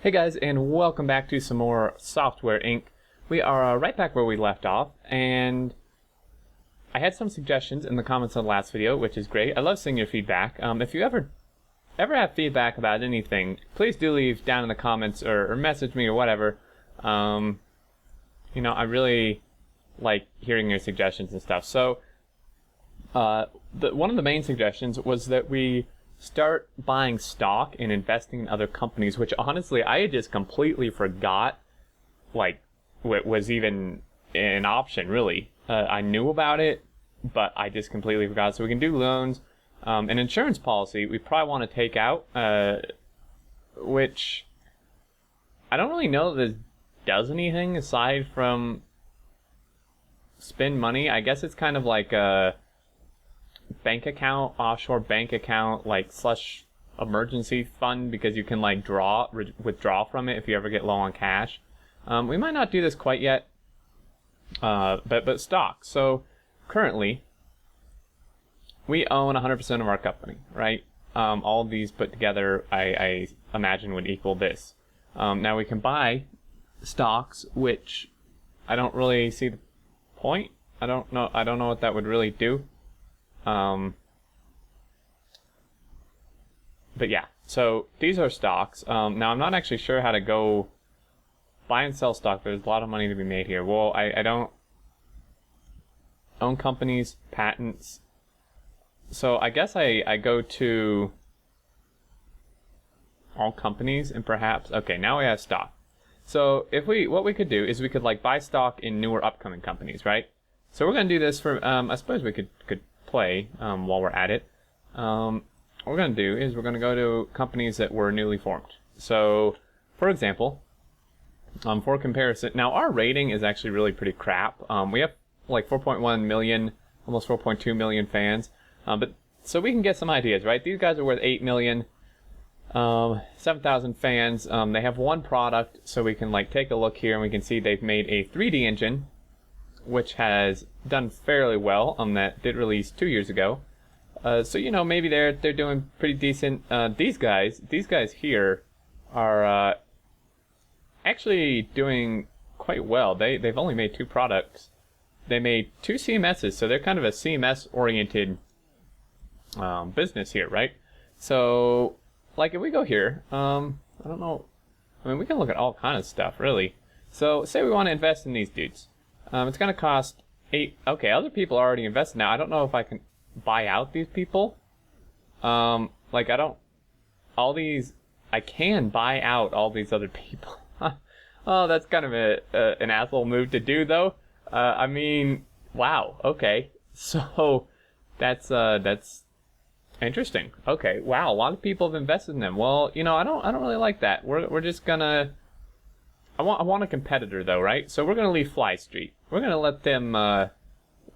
Hey guys, and welcome back to some more Software Inc. We are right back where we left off, and I had some suggestions in the comments on the last video, which is great. I love seeing your feedback. If you ever have feedback about anything, please do leave down in the comments or message me or whatever. You know, I really like hearing your suggestions and stuff. So, one of the main suggestions was that we start buying stock and investing in other companies, which honestly I had just completely forgot was even an option, really. I knew about it, but I just completely forgot. So we can do loans. An insurance policy we probably want to take out, which I don't really know that this does anything aside from spend money. I guess it's kind of like a bank account, offshore bank account, like slush emergency fund, because you can like withdraw from it if you ever get low on cash. We might not do this quite yet, but stock. So currently we own 100% of our company, right? All of these put together, I imagine would equal this. Now we can buy stocks, which I don't really see the point. I don't know what that would really do. But yeah, so these are stocks. Now I'm not actually sure how to go buy and sell stock. There's a lot of money to be made here. Well, I don't own companies, patents. So I guess I go to all companies and perhaps, okay, now we have stock. So what we could do is we could like buy stock in newer upcoming companies, right? So we're going to do this for, I suppose we could play while we're at it. What we're going to do is we're going to go to companies that were newly formed. So, for example, for comparison, now our rating is actually really pretty crap. We have like 4.1 million, almost 4.2 million fans. But so we can get some ideas, right? These guys are worth 8 million, 7,000 fans. They have one product, so we can like take a look here and we can see they've made a 3D engine, which has done fairly well. That did release 2 years ago. So you know, maybe they're doing pretty decent. These guys here are actually doing quite well. They've only made 2 products. They made 2 CMSs, so they're kind of a CMS oriented business here, right? So like if we go here, I don't know. I mean, we can look at all kind of stuff, really. So say we want to invest in these dudes. It's going to cost 8. Okay, other people are already invested now. I don't know if I can buy out these people. I can buy out all these other people. Oh, that's kind of an asshole move to do, though. I mean, wow. Okay, so that's interesting. Okay, wow. A lot of people have invested in them. Well, you know, I don't really like that. We're just gonna. I want a competitor though, right? So we're gonna leave Fly Street. We're gonna let them. We're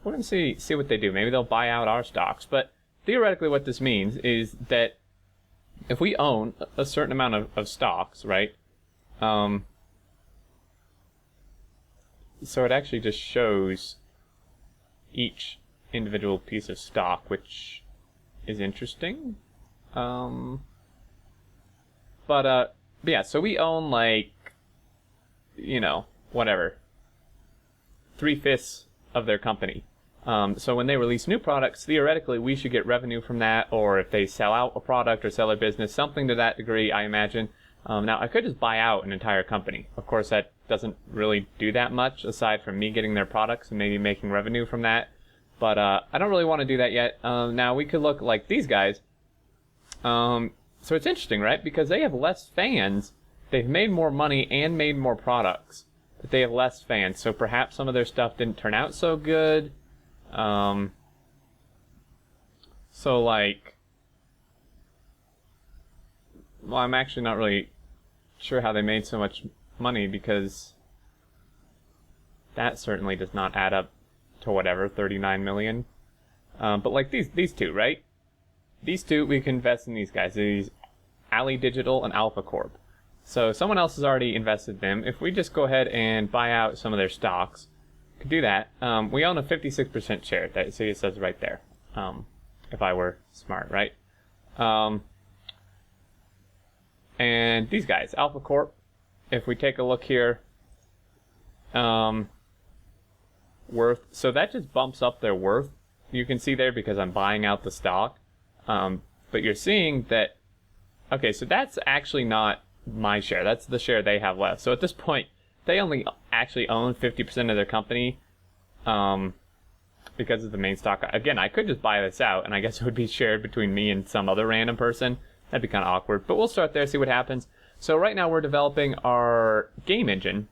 gonna see what they do. Maybe they'll buy out our stocks. But theoretically, what this means is that if we own a certain amount of stocks, right? So it actually just shows each individual piece of stock, which is interesting. But yeah. So we own like, you know, whatever, 3/5 of their company. So when they release new products, theoretically we should get revenue from that, or if they sell out a product or sell their business, something to that degree, I imagine. Now I could just buy out an entire company. Of course, that doesn't really do that much aside from me getting their products and maybe making revenue from that. But I don't really want to do that yet. Now we could look like these guys. So it's interesting, right? Because they have less fans. They've made more money and made more products, but they have less fans. So perhaps some of their stuff didn't turn out so good. So like, well, I'm actually not really sure how they made so much money, because that certainly does not add up to whatever, 39 million. But like these two, right? These two, we can invest in these guys. These Alley Digital and Alpha Corp. So someone else has already invested in them. If we just go ahead and buy out some of their stocks, we could do that. We own a 56% share. So it says right there. If I were smart, right? And these guys, Alpha Corp, if we take a look here, worth, so that just bumps up their worth. You can see there because I'm buying out the stock. But you're seeing that, okay, so that's actually not my share. That's the share they have left. So at this point, they only actually own 50% of their company because of the main stock. Again, I could just buy this out, and I guess it would be shared between me and some other random person. That'd be kind of awkward. But we'll start there, see what happens. So right now we're developing our game engine,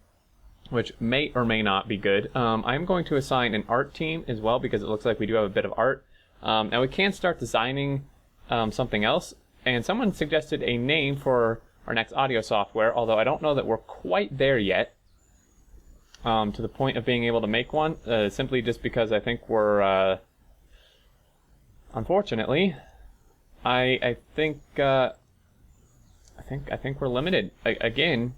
which may or may not be good. I'm going to assign an art team as well because it looks like we do have a bit of art. Now we can start designing something else, and someone suggested a name for our next audio software, although I don't know that we're quite there yet to the point of being able to make one, simply just because I think we're unfortunately I think we're limited. Again,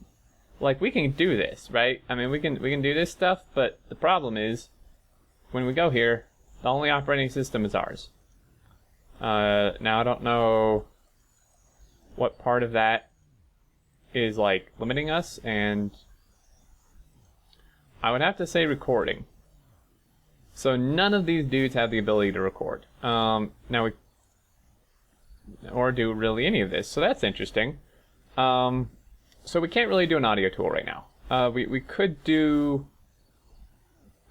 like, we can do this, right? I mean, we can do this stuff, but the problem is when we go here, the only operating system is ours. Now I don't know what part of that is like limiting us, and I would have to say recording. So none of these dudes have the ability to record. Now or do really any of this, so that's interesting. So we can't really do an audio tool right now. We could do,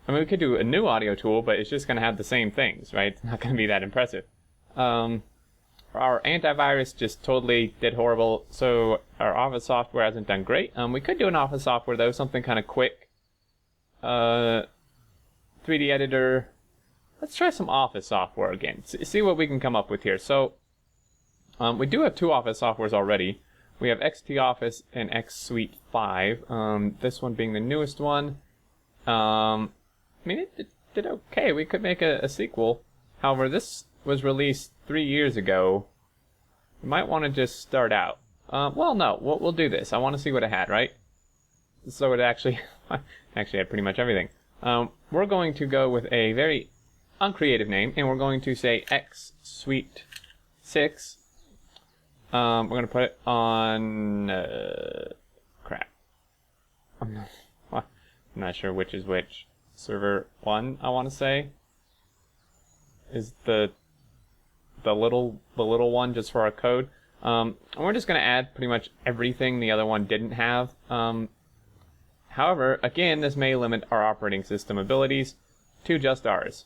I mean, we could do a new audio tool, but it's just going to have the same things, right? It's not going to be that impressive. Our antivirus just totally did horrible, so our Office software hasn't done great. We could do an Office software though, something kind of quick. 3D editor. Let's try some Office software again. See what we can come up with here. So we do have two Office softwares already. We have XT Office and X Suite 5. This one being the newest one. I mean, it did okay. We could make a sequel. However, this was released 3 years ago. We might want to just start out. Well, no, we'll do this. I want to see what it had, right? So it actually had pretty much everything. We're going to go with a very uncreative name, and we're going to say X Suite 6. We're going to put it on... crap. I'm not sure which is which. Server 1, I want to say, is the little one just for our code. And we're just going to add pretty much everything the other one didn't have. However, again, this may limit our operating system abilities to just ours,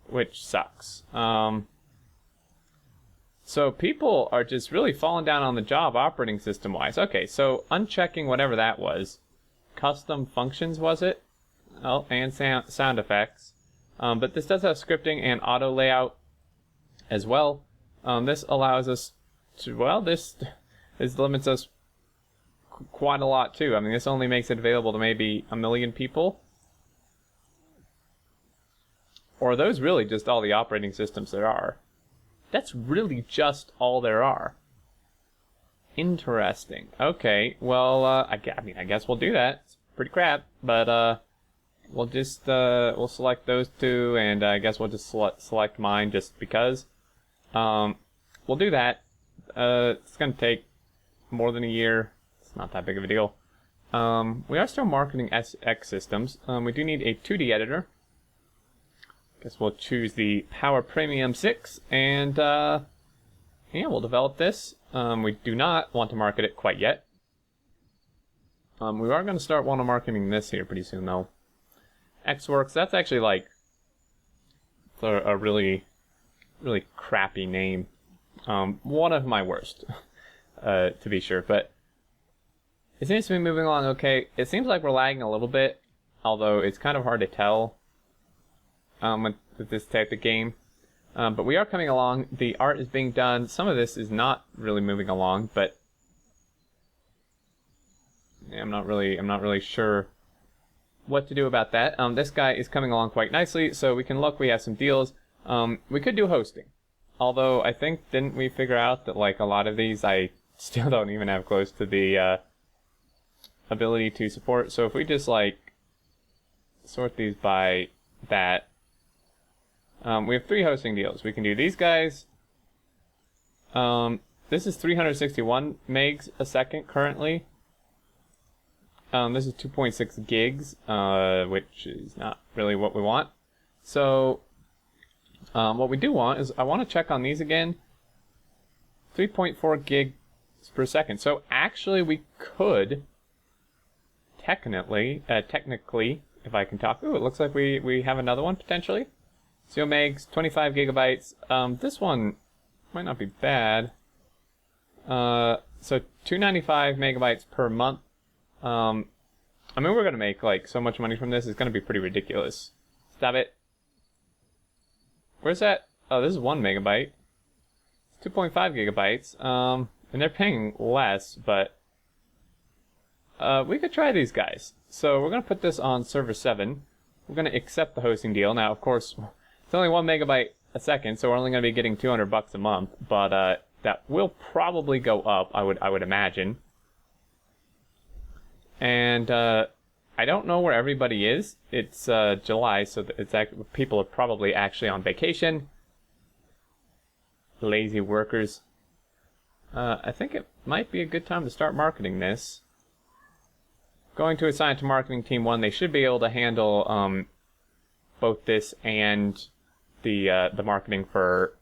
which sucks. So people are just really falling down on the job operating system wise. Okay, so unchecking whatever that was. Custom functions, was it? Oh, and sound effects. But this does have scripting and auto layout as well. This allows us to, well, this limits us quite a lot too. I mean, this only makes it available to maybe 1 million people. Or are those really just all the operating systems there are? That's really just all there are. Interesting. Okay, well, I guess we'll do that. It's pretty crap, but we'll just we'll select those two, and I guess we'll just select mine just because. We'll do that. It's gonna take more than a year. It's not that big of a deal. We are still marketing SX systems. We do need a 2D editor. Guess we'll choose the Power Premium 6, and yeah, we'll develop this. We do not want to market it quite yet. We are going to start marketing this here pretty soon, though. XWorks, that's actually like a really, really crappy name. One of my worst, to be sure. But it seems to be moving along okay. It seems like we're lagging a little bit, although it's kind of hard to tell with this type of game. But we are coming along. The art is being done. Some of this is not really moving along, but yeah, I'm not really sure what to do about that. This guy is coming along quite nicely, so we can look. We have some deals. We could do hosting, although I think, didn't we figure out that like a lot of these I still don't even have close to the ability to support. So if we just like sort these by that. We have 3 hosting deals. We can do these guys. This is 361 megs a second currently. This is 2.6 gigs, which is not really what we want. So what we do want is I want to check on these again. 3.4 gigs per second. So actually we could technically, if I can talk. Ooh, it looks like we have another one potentially. 0 megs, 25 gigabytes. This one might not be bad. So 295 megabytes per month. I mean, we're gonna make like so much money from this. It's gonna be pretty ridiculous. Stop it. Where's that? Oh, this is 1 megabyte. It's 2.5 gigabytes. And they're paying less, but we could try these guys. So we're gonna put this on server 7. We're gonna accept the hosting deal. Now, of course, it's only 1 megabyte a second, so we're only gonna be getting $200 a month. But that will probably go up. I would imagine. And I don't know where everybody is. It's July, so people are probably actually on vacation. Lazy workers. I think it might be a good time to start marketing this. Going to assign to marketing team 1. They should be able to handle both this and the marketing for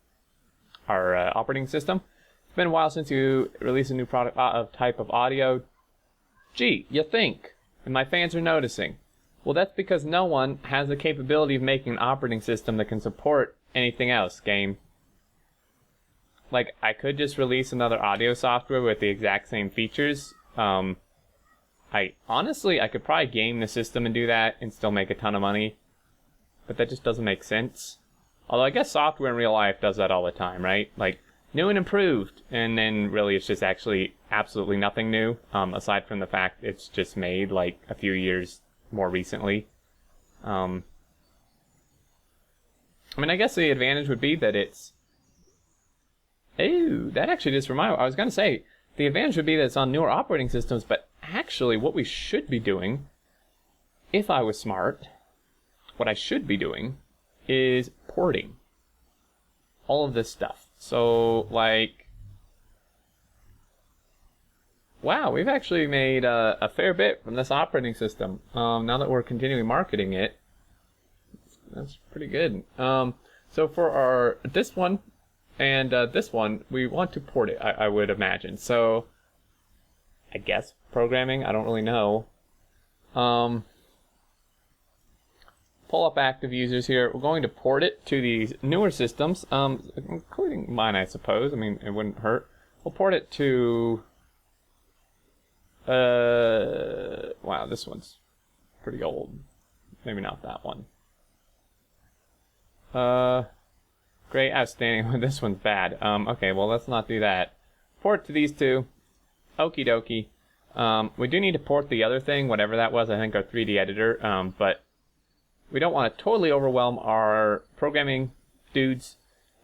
our operating system. It's been a while since you released a new product type of audio. Gee, you think? And my fans are noticing. Well, that's because no one has the capability of making an operating system that can support anything else, game. Like, I could just release another audio software with the exact same features. Honestly, I could probably game the system and do that and still make a ton of money. But that just doesn't make sense. Although I guess software in real life does that all the time, right? Like, new and improved, and then really it's just actually absolutely nothing new, aside from the fact it's just made like a few years more recently. I mean, I guess the advantage would be that it's... Ooh, that actually just reminded me. I was going to say, the advantage would be that it's on newer operating systems, but actually what we should be doing, if I was smart, what I should be doing is porting all of this stuff. So, like, wow, we've actually made a fair bit from this operating system. Now that we're continuing marketing it, that's pretty good. So for this one and this one, we want to port it, I would imagine. So, I guess programming, I don't really know. Pull up active users here. We're going to port it to these newer systems, including mine, I suppose. I mean, it wouldn't hurt. We'll port it to... wow, this one's pretty old. Maybe not that one. Great, outstanding. This one's bad. Okay, well, let's not do that. Port to these two. Okie dokie. We do need to port the other thing, whatever that was. I think our 3D editor, but we don't want to totally overwhelm our programming dudes.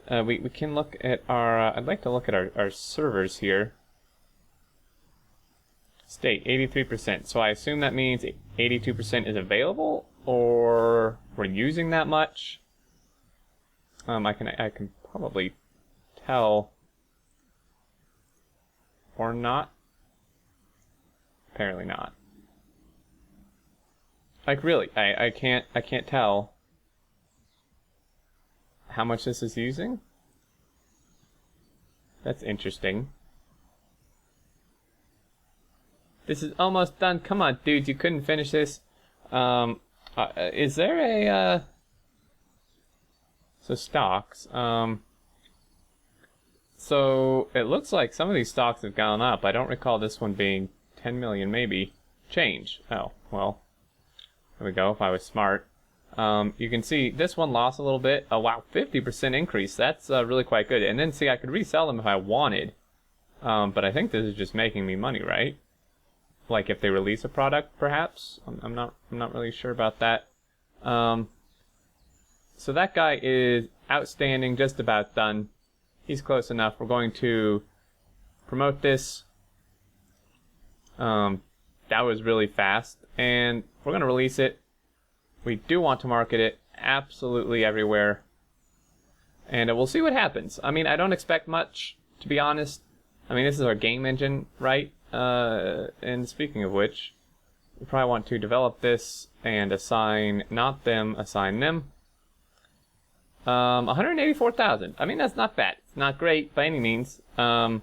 We can look at our... I'd like to look at our servers here. State, 83%. So I assume that means 82% is available, or we're using that much. I can probably tell, or not. Apparently not. Like, really, I can't tell how much this is using. That's interesting. This is almost done. Come on, dudes, you couldn't finish this. Is there a so stocks? So it looks like some of these stocks have gone up. I don't recall this one being 10 million, maybe. Change. Oh, well. There we go, if I was smart. You can see this one lost a little bit. Oh, wow, 50% increase. That's really quite good. And then, see, I could resell them if I wanted. But I think this is just making me money, right? Like if they release a product, perhaps? I'm not really sure about that. So that guy is outstanding, just about done. He's close enough. We're going to promote this. That was really fast. And we're going to release it. We do want to market it absolutely everywhere. And we'll see what happens. I mean, I don't expect much, to be honest. I mean, this is our game engine, right? And speaking of which, We probably want to develop this and assign not them, assign them. 184,000. I mean, that's not bad. It's not great by any means. I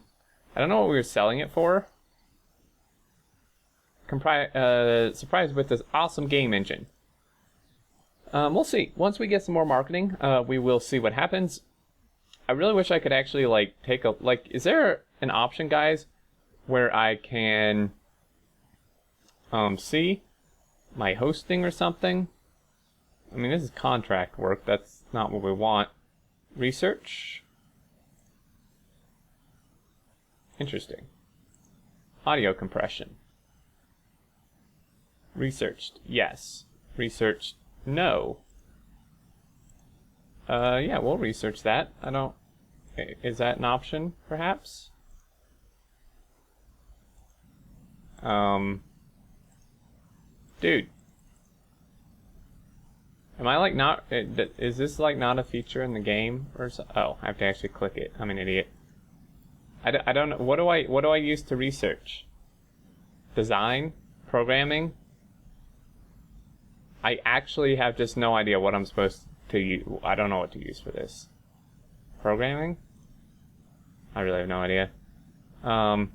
don't know what we were selling it for. Surprised with this awesome game engine. We'll see. Once we get some more marketing, we will see what happens. I really wish I could actually like take a is there an option, guys, where I can see my hosting or something? I mean, this is contract work. That's not what we want. Research. Interesting. Audio compression. Researched. Yes. Researched. No. Yeah, we'll research that. I don't... Is that an option, perhaps? Dude. Am I like not... Is this like not a feature in the game? Or so? Oh, I have to actually click it. I'm an idiot. I don't know. What do I use to research? Design? Programming? I actually have just no idea what I'm supposed to use. I don't know what to use for this. Programming? I really have no idea. I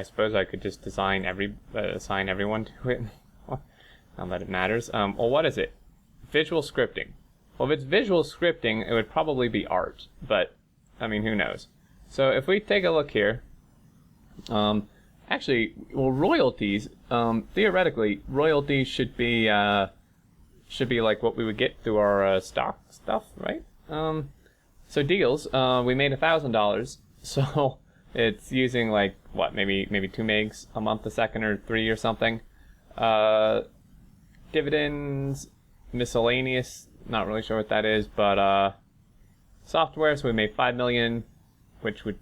suppose I could just assign everyone to it. Not that it matters. Well, what is it? Visual scripting. Well, if it's visual scripting, it would probably be art. But, I mean, who knows? So if we take a look here, actually, well, royalties. Theoretically, royalties should be like what we would get through our stock stuff, right? So deals. We made $1,000. So it's using like what, maybe 2 megs a month, a second, or 3 or something. Dividends, miscellaneous. Not really sure what that is, but software. So we made 5 million, which would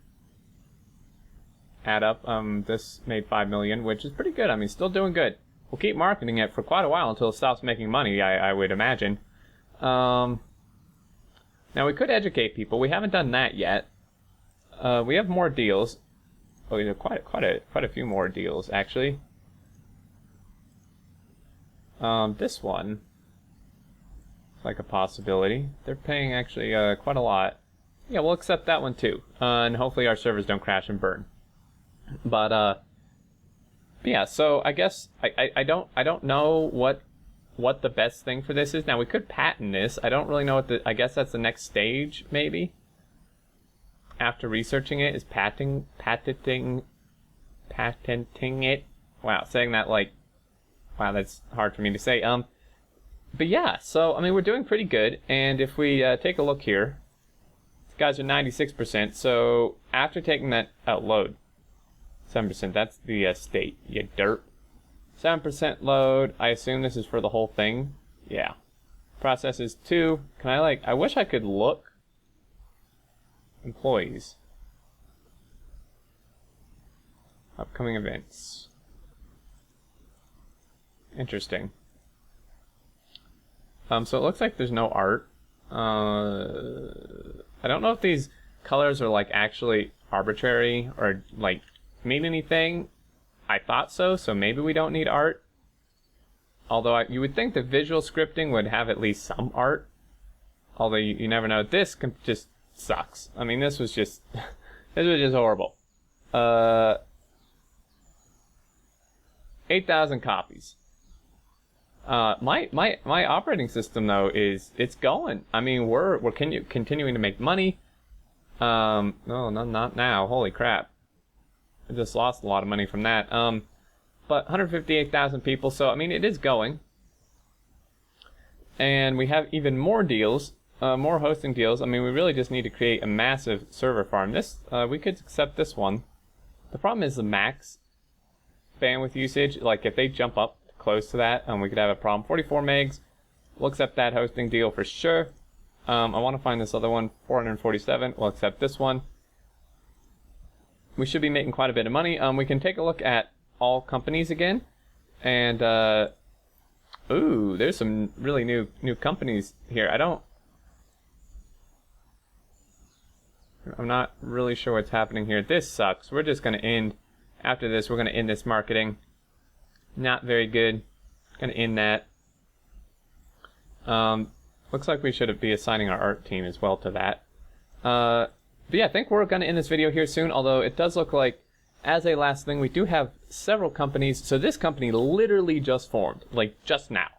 add up. This made 5 million, which is pretty good. I mean, still doing good. We'll keep marketing it for quite a while until it stops making money, I would imagine. Now we could educate people. We haven't done that yet. We have more deals. Oh, we have quite a few more deals actually. This one is like a possibility. They're paying actually quite a lot. Yeah, we'll accept that one too. And hopefully our servers don't crash and burn. But yeah, so I guess I don't know what the best thing for this is. Now we could patent this. I don't really know what I guess that's the next stage maybe. After researching it is patenting it. Wow, saying that like, wow, that's hard for me to say. But yeah, so I mean we're doing pretty good. And if we take a look here, these guys are 96%. So after taking that out, load 7%. That's the state. You dirt. 7% load. I assume this is for the whole thing. Yeah. Processes 2. Can I like? I wish I could look. Employees. Upcoming events. Interesting. So it looks like there's no art. I don't know if these colors are like actually arbitrary or like mean anything. I thought so maybe we don't need art. Although you would think the visual scripting would have at least some art. Although you never know. This just sucks. I mean, this was just horrible. 8,000 copies. My operating system though it's going. I mean, we're continuing to make money. No, not now. Holy crap! I just lost a lot of money from that. But 158,000 people. So I mean, it is going. And we have even more deals. More hosting deals. I mean, we really just need to create a massive server farm. This we could accept this one. The problem is the max bandwidth usage. Like if they jump up close to that, we could have a problem. 44 megs. We'll accept that hosting deal for sure. I want to find this other one. 447. We'll accept this one. We should be making quite a bit of money. We can take a look at all companies again, and ooh, there's some really new companies here. I'm not really sure what's happening here. This sucks. We're just going to end, after this, we're going to end this marketing. Not very good. Gonna end that. Looks like we should be assigning our art team as well to that. But yeah, I think we're gonna end this video here soon, although it does look like, as a last thing, we do have several companies. So this company literally just formed, like just now,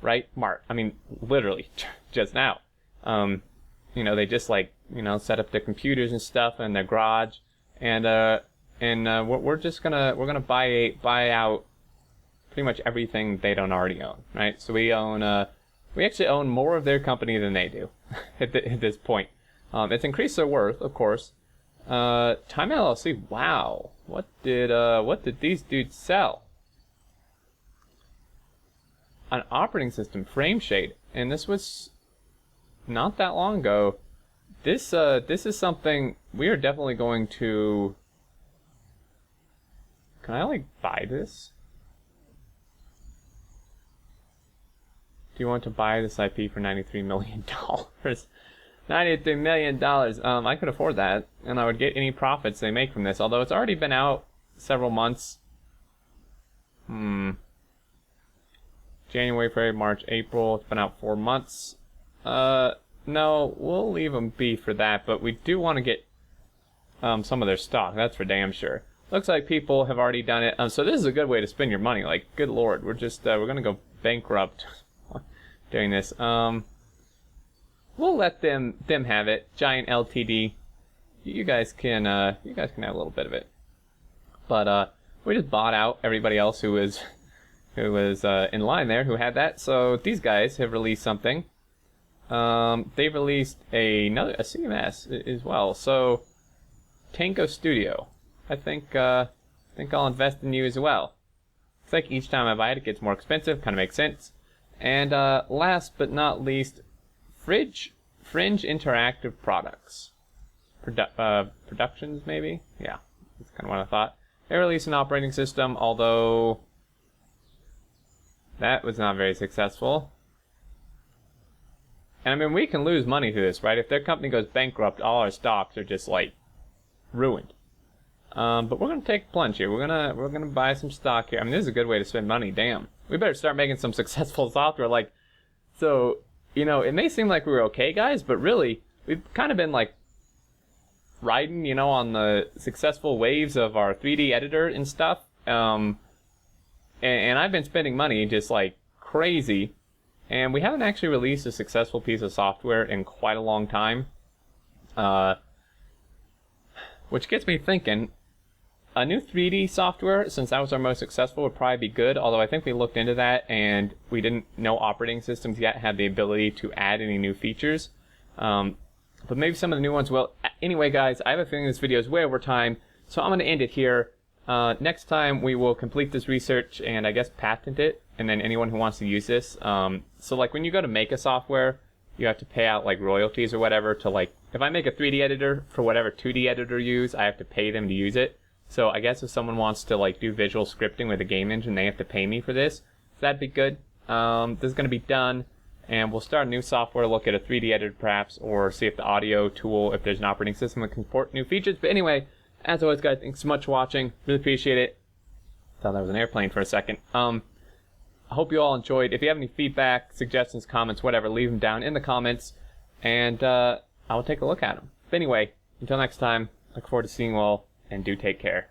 right? I mean, literally just now. You know, they just like, you know, set up the computers and stuff in their garage, and we're gonna buy out pretty much everything they don't already own, right? So we actually own more of their company than they do at this point. It's increased their worth, of course. Time LLC. Wow, what did these dudes sell? An operating system, Frameshade, and this was not that long ago. This is something we are definitely going to. Can I like buy this? Do you want to buy this IP for $93 million? $93 million. I could afford that, and I would get any profits they make from this. Although it's already been out several months. January, February, March, April. It's been out 4 months. No, we'll leave them be for that. But we do want to get some of their stock. That's for damn sure. Looks like people have already done it. So this is a good way to spend your money. Like, good lord, we're gonna go bankrupt doing this. We'll let them have it. Giant LTD. You guys can have a little bit of it. But we just bought out everybody else who was in line there who had that. So these guys have released something. They've released a CMS as well. So Tango Studio. I think I'll invest in you as well. It's like each time I buy it, it gets more expensive. Kind of makes sense. And last but not least, Fringe Interactive Products. Productions, maybe? Yeah, that's kind of what I thought. They released an operating system, although that was not very successful. And I mean, we can lose money to this, right? If their company goes bankrupt, all our stocks are just like ruined. But we're gonna take a plunge here. We're gonna buy some stock here. I mean, this is a good way to spend money. Damn, we better start making some successful software. Like, so you know, it may seem like we were okay, guys, but really, we've kind of been like riding, you know, on the successful waves of our 3D editor and stuff. And I've been spending money just like crazy, and we haven't actually released a successful piece of software in quite a long time. Which gets me thinking, a new 3D software, since that was our most successful, would probably be good, although I think we looked into that and we didn't know operating systems yet had the ability to add any new features. But maybe some of the new ones will. Anyway, guys, I have a feeling this video is way over time, so I'm going to end it here. Next time we will complete this research and I guess patent it, and then anyone who wants to use this. So like when you go to make a software, you have to pay out like royalties or whatever to like, if I make a 3D editor for whatever 2D editor you use, I have to pay them to use it. So I guess if someone wants to like do visual scripting with a game engine, they have to pay me for this. So that'd be good. This is going to be done, and we'll start a new software, look at a 3D editor perhaps, or see if the audio tool, if there's an operating system that can support new features. But anyway, as always, guys, thanks so much for watching. Really appreciate it. Thought that was an airplane for a second. I hope you all enjoyed. If you have any feedback, suggestions, comments, whatever, leave them down in the comments, and I will take a look at them. But anyway, until next time, look forward to seeing you all, and do take care.